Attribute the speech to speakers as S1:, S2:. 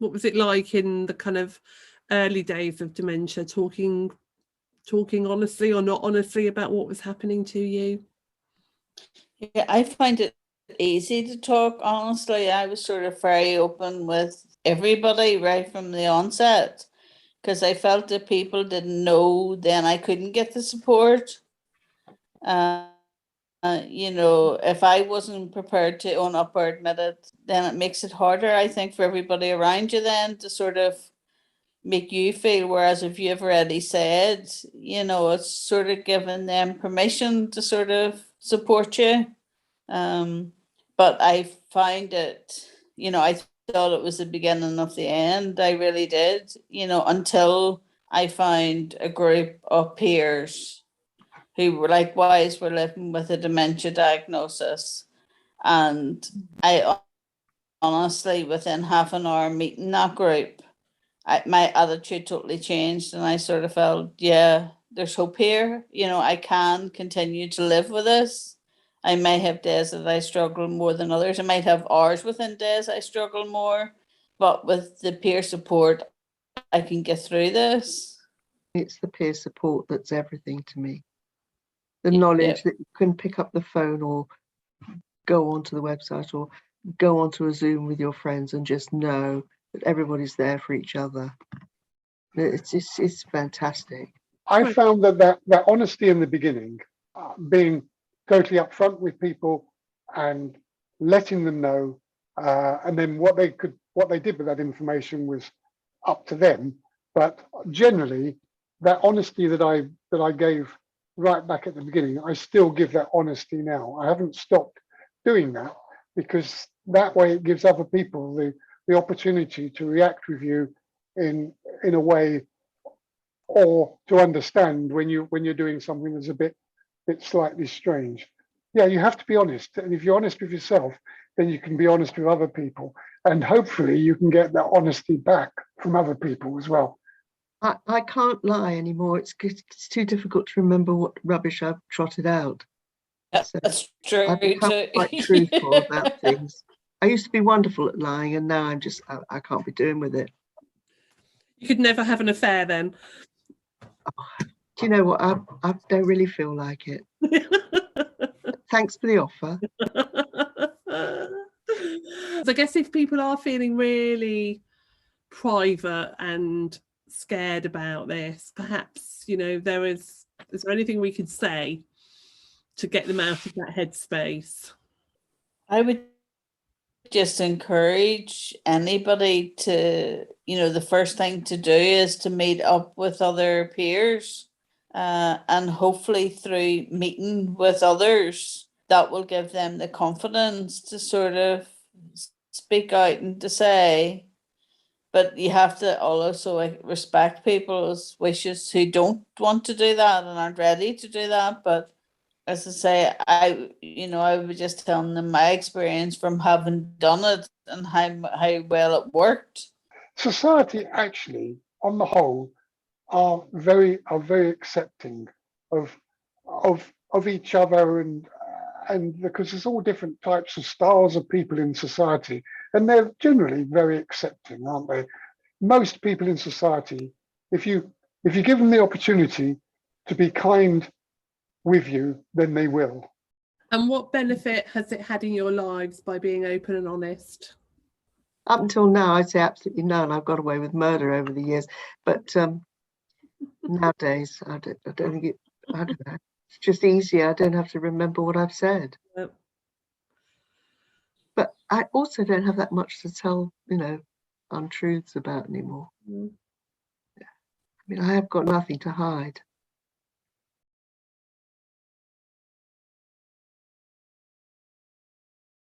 S1: What was it like in the kind of early days of dementia, talking honestly or not honestly about what was happening to you?
S2: Yeah, I find it easy to talk honestly. I was sort of very open with everybody right from the onset because I felt that people didn't know, then I couldn't get the support. If I wasn't prepared to own up or admit it, then it makes it harder, I think, for everybody around you then to sort of make you feel. Whereas if you've already said, it's sort of giving them permission to sort of support you. But I find it, I thought it was the beginning of the end. I really did, until I found a group of peers who likewise were living with a dementia diagnosis. And I honestly, within half an hour meeting that group, my attitude totally changed, and I sort of felt, yeah, there's hope here. I can continue to live with this. I may have days that I struggle more than others. I might have hours within days I struggle more, but with the peer support, I can get through this.
S3: It's the peer support that's everything to me. The knowledge that you can pick up the phone or go onto the website or go onto a Zoom with your friends and just know that everybody's there for each other. It's fantastic.
S4: I found that honesty in the beginning, being totally upfront with people and letting them know, and then what they did with that information was up to them. But generally, that honesty that I gave right back at the beginning, I still give that honesty now. I haven't stopped doing that because that way it gives other people the opportunity to react with you in a way, or to understand when you're doing something that's a bit slightly strange. Yeah, you have to be honest, and if you're honest with yourself, then you can be honest with other people, and hopefully you can get that honesty back from other people as well.
S3: I can't lie anymore. It's too difficult to remember what rubbish I've trotted out.
S2: So that's true.
S3: I've become quite truthful about things. I used to be wonderful at lying, and now I can't be doing with it.
S1: You could never have an affair then.
S3: Oh, do you know what? I don't really feel like it. Thanks for the offer.
S1: So I guess if people are feeling really private and scared about this, perhaps, is there anything we could say to get them out of that headspace?
S2: I would just encourage anybody to, the first thing to do is to meet up with other peers, and hopefully through meeting with others, that will give them the confidence to sort of speak out and to say. But you have to also respect people's wishes who don't want to do that and aren't ready to do that. But as I say, I was just telling them my experience from having done it and how well it worked.
S4: Society actually, on the whole, are very accepting of each other, and because there's all different types of styles of people in society, and they're generally very accepting, aren't they? Most people in society, if you give them the opportunity to be kind with you, then they will.
S1: And what benefit has it had in your lives by being open and honest?
S3: Up until now, I'd say absolutely none. I've got away with murder over the years, but nowadays, I don't think it. I don't know. It's just easier. I don't have to remember what I've said.
S1: Yep.
S3: But I also don't have that much to tell, untruths about anymore.
S1: Mm.
S3: I mean, I have got nothing to hide.